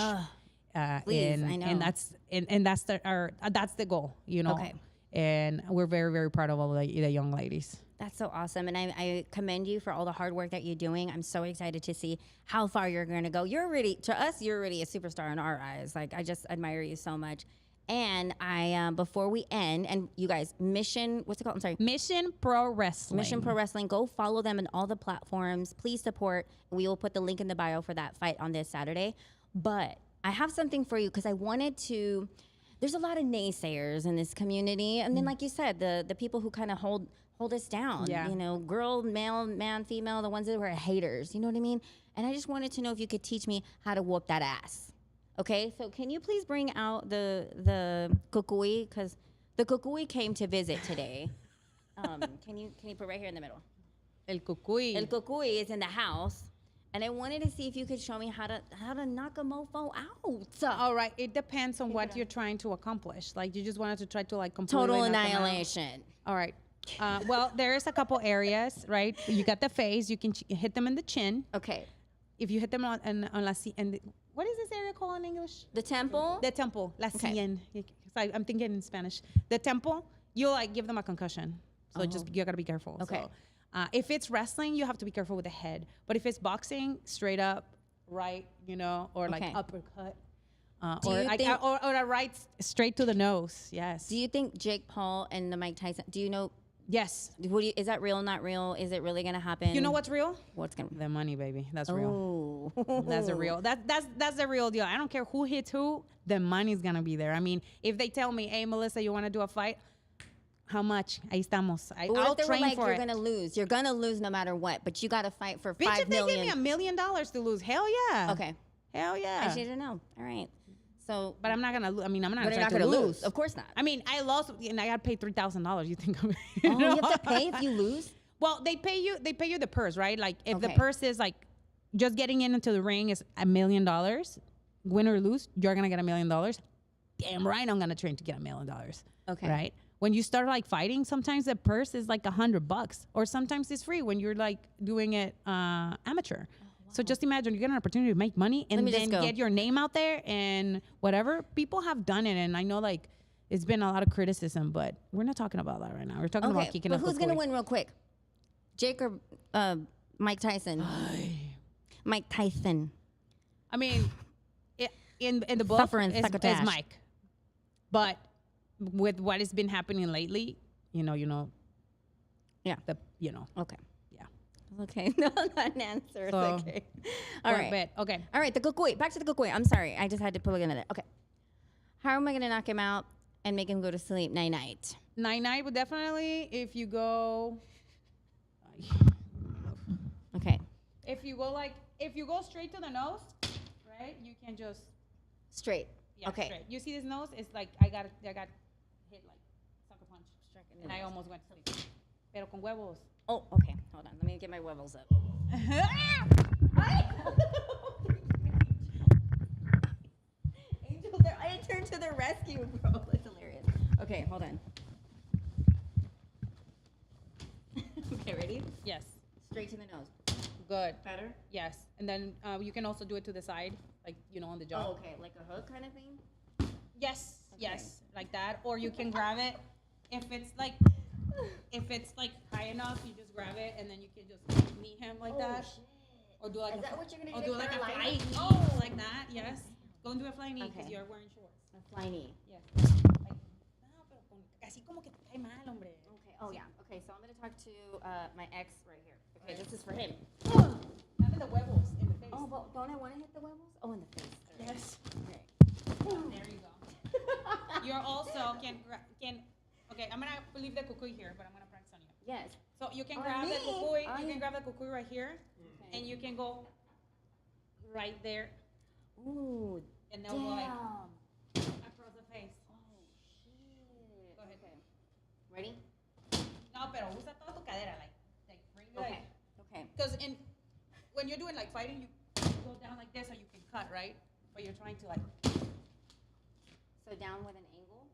Please, I know. And that's the goal, Okay. And we're very, very proud of all the young ladies. That's so awesome. And I commend you for all the hard work that you're doing. I'm so excited to see how far you're going to go. You're already, to us, you're already a superstar in our eyes. Like, I just admire you so much. And I, before we end, and you guys, Mission, what's it called? I'm sorry. Mission Pro Wrestling. Mission Pro Wrestling. Go follow them on all the platforms. Please support. We will put the link in the bio for that fight on this Saturday. But I have something for you because I wanted to, there's a lot of naysayers in this community. And then, like you said, the people who kind of hold us down. Yeah. You know, girl, male, man, female, the ones that were haters. You know what I mean? And I just wanted to know if you could teach me how to whoop that ass. Okay, so can you please bring out the kukui? Because the kukui came to visit today. Can you put right here in the middle? El kukui. El kukui is in the house. And I wanted to see if you could show me how to knock a mofo out. All right, it depends on what you're trying to accomplish. Like, you just wanted to try to, like, completely Total knock them out. annihilation. All right. Well, there's a couple areas, right? You got the face. You can hit them in the chin. Okay. If you hit them on la and what is this area called in English? The temple? The temple, la Okay. sien. I'm thinking in Spanish. The temple, you like give them a concussion. So just you gotta be careful. Okay. So, if it's wrestling, you have to be careful with the head. But if it's boxing, straight up, right, you know, or like Okay. uppercut, Do or you like think- or a right straight to the nose. Yes. Do you think Jake Paul and the Mike Tyson, do you know, Yes. is that real, not real? Is it really going to happen? You know what's real? What's going to The money, baby. That's real. Oh. That's the real. That's the real deal. I don't care who hits who. The money's gonna be there. I mean, if they tell me, "Hey, Melissa, you want to do a fight? How much? Ahí estamos. But what I'll if they were train like, for you're it." going to lose. You're going to lose no matter what, but you got to fight for Bitch, $5 if they give me million. $1 million to lose, hell yeah. Okay. Hell yeah. I should know. All right. So, But I'm not gonna. I mean, I'm not but gonna you're try not to going to lose. lose. Of course not. I mean, I lost, and I got paid $3,000. You think I'm? Oh, you have to pay if you lose? Well, they pay you. They pay you the purse, right? Like if the Okay. purse is like just getting into the ring is $1 million, win or lose, you're gonna get $1 million. Damn right, I'm gonna train to get $1 million. Okay. Right. When you start like fighting, sometimes the purse is like $100, or sometimes it's free when you're like doing it amateur. So just imagine you get an opportunity to make money and me just then go. get your name out there and whatever. People have done it, and I know like it's been a lot of criticism, but we're not talking about that right now. We're talking about Okay. kicking But up who's the going to koi. win real quick? Jake or Mike Tyson? Mike Tyson. I mean, in the book, Suffering it's succotash. Mike. But with what has been happening lately, you know, Yeah. Okay. Yeah. Okay. No, not an answer. It's So, okay. All right. Bet. Okay. All right. The kukui. Back to the kukui. I'm sorry. I just had to plug into that. Okay. How am I going to knock him out and make him go to sleep night-night? Night would definitely, if you go Okay. if you go straight to the nose, right? You can just Straight. Okay. straight. You see this nose? It's like I got hit like sucker punch, and I almost went to sleep. Pero con huevos. Oh, okay. Hold on. Let me get my webbles up. Angel, I turned to the rescue, bro. That's hilarious. Okay, hold on. Okay, ready? Yes. Straight to the nose. Good. Better? Yes. And then you can also do it to the side, like on the jaw. Oh, okay. Like a hook kind of thing? Yes. Okay. Yes. Like that. Or you can grab it. If it's like high enough, you just grab it and then you can just knee him like that. Shit. Or do like Is that what you're gonna or do do next like a time? fly Like knee. oh. Like that. Yes. Go and do a fly knee because Okay. you're wearing shorts. A fly knee. Yes. Like, no, pero así como que te cae mal, hombre. Okay. Oh, yeah. Okay, so I'm going to talk to my ex right here. Okay, this is for him. Dame the huevos in the face. Oh, but don't I want to hit the webbles? Oh, in the face. All right. Yes. Okay. There you go. You're also can. Okay, I'm gonna leave the kukui here, but I'm gonna practice on you. Yes. So you can On grab the me? kukui. On You you. can grab the kukui right here, Okay. and you can go right there, Ooh, and then we'll go like damn. across the face. Oh, shit. Go ahead. Okay. Ready? No, pero usa toda tu cadera, like bring it Okay. Okay. because when you're doing like fighting, you go down like this, so you can cut, right? But you're trying to like. So down with an angle?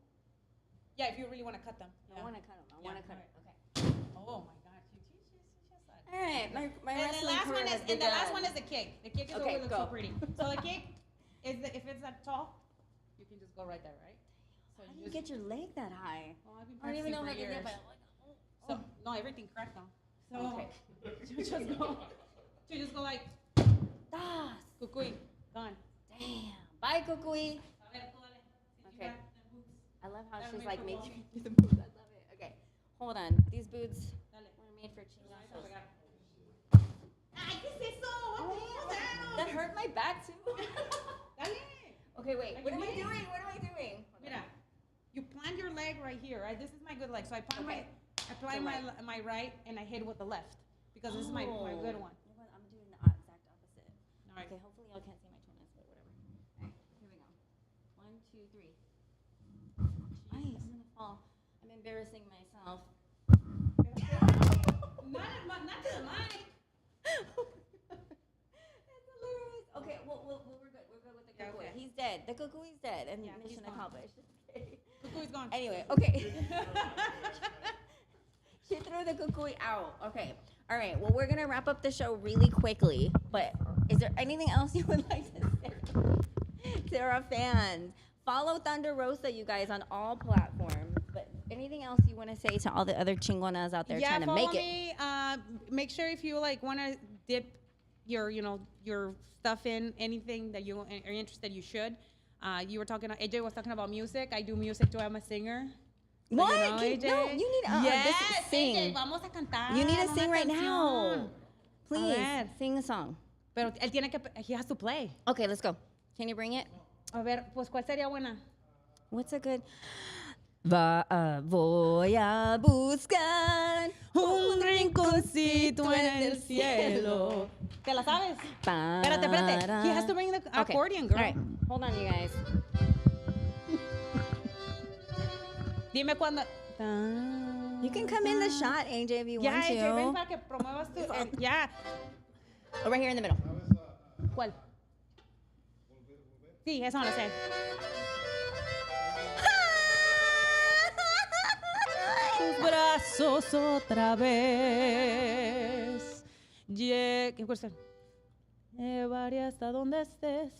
Yeah, if you really want to cut them. I want to cut them. I want to cut right. it. Okay. Oh my God, she's just All right. My And the wrestling last career one has is, and the last begun. one is the kick. The kick is Okay, always looks go. so pretty. So the kick is if it's that tall, you can just go right there, right? So How do you get your leg that high? Well, I've been I don't even practicing know for if I can get years. it, but I'm like, So No, everything cracked now. So Okay. you just go like, Das. cucuy, gone. Damn. Bye, Kukui. A ver, tú dale. Since Okay. you got the boots. I love how That'll she's make like her making go. me do the boots. I love it. Okay. Hold on. These boots Dale. were made for Chingona. Ahí te lo pegaron. Ay, ¿qué es eso? What the hell? That hurt my back too. Dale. Okay, wait. What am I Ayúdame. doing? What am I doing? Mira, you plant your leg right here, right? This is my good leg. So I plant Okay. my right and I hit with the left because this is my good one. You know what? I'm doing the exact opposite. All right. Okay, hopefully y'all can't see my toenails, but whatever. All right, here we go. 1, 2, 3. Ay, I'm gonna fall. I'm embarrassing myself. Not to the mic. That's hilarious. Okay, well, we're good. We're good with the Yeah, cuckoo. okay. He's dead. The cuckoo is dead, and Yeah, he's mission gone. accomplished. Okay. Cucuy's gone. Anyway, okay. She threw the cuckoo out. Okay. All right. Well, we're gonna wrap up the show really quickly. But is there anything else you would like to say to our fans? Follow Thunder Rosa, you guys, on all platforms. But anything else you want to say to all the other chingonas out there Yeah, trying to follow make it? me. Make sure if you like want to dip your stuff in anything that you are interested, you should. You were talking. AJ was talking about music. I do music too. I'm a singer. So, What? you know, AJ? No, you need to Yes, sing. AJ, vamos a cantar. You need to una sing right now. canción. Please ver. sing a song. Pero él tiene que. He has to play. Okay, let's go. Can you bring it? A ver, pues cuál sería buena. What's a good? Voy a buscar Un rinconcito en el cielo. ¿Te la sabes? Espérate, espérate. He has to bring the Okay. accordion, girl. All right, hold on, you guys. Dime cuándo. You can come in the shot, AJ, if you Ya, want to. AJ, ven para que promuevas tu. Ya. Oh, right here in the middle. ¿Cuál? Sí, esa no la sé. Tus brazos otra vez. ¿Qué cuesta? Llevaré hasta donde estés.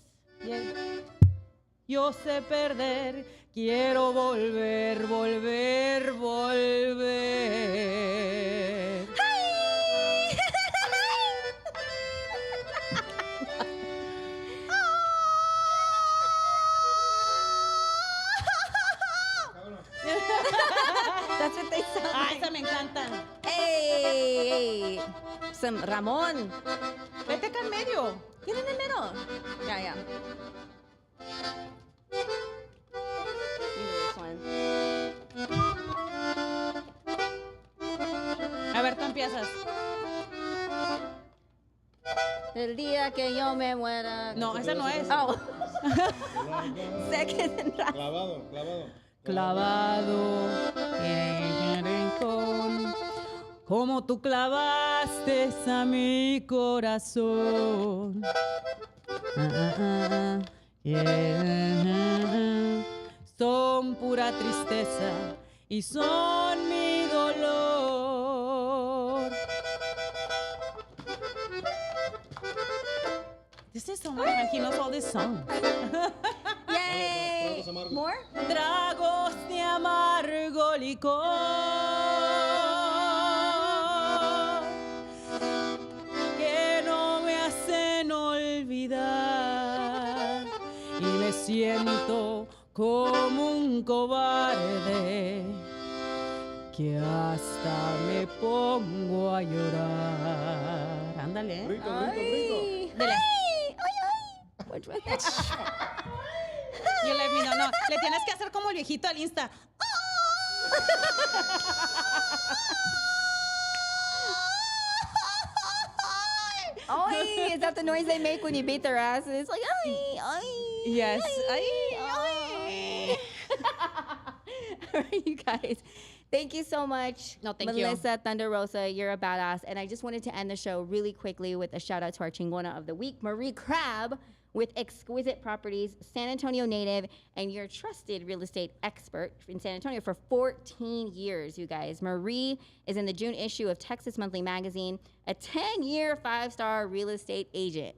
Yo sé perder, quiero volver, volver, volver. That's what they sound Ah, like. esa me encanta. Hey, some Ramon. Vete acá en medio. Get in the middle. Yeah, yeah. You do this one. A ver, tú empiezas. El día que yo me muera. No, esa no es. Oh. Second and last. Clavado. Clavado en el rincón, como tú clavaste a mi corazón. Yeah. Son pura tristeza y son mi dolor. This is so much fun. He knows all this song. Yay! More? Tragos de amargo licor que no me hacen olvidar y me siento como un cobarde que hasta me pongo a llorar. Ándale. Ay, Dele. ay, ay. Which one? You let me know. No, le tienes que hacer como el viejito al Insta. Ay, is that the noise they make when you beat their asses? Like, ay, ay. Yes. Ay, ay. All right, you guys. Thank you so much. No, thank you. Melissa Thunder Rosa, you're a badass. And I just wanted to end the show really quickly with a shout out to our Chingona of the week, Marie Crabb, with exquisite properties, San Antonio native, and your trusted real estate expert in San Antonio for 14 years, you guys. Marie is in the June issue of Texas Monthly Magazine, a 10-year, 5-star real estate agent.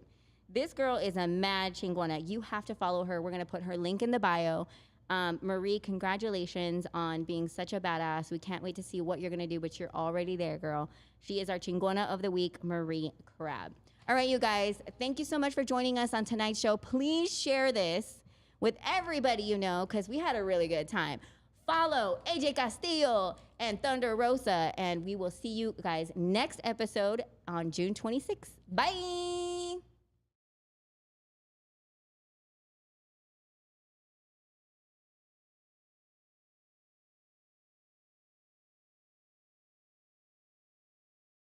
This girl is a mad chingona. You have to follow her. We're going to put her link in the bio. Marie, congratulations on being such a badass. We can't wait to see what you're going to do, but you're already there, girl. She is our Chingona of the Week, Marie Crabb. All right, you guys, thank you so much for joining us on tonight's show. Please share this with everybody you know, because we had a really good time. Follow AJ Castillo and Thunder Rosa, and we will see you guys next episode on June 26th. Bye.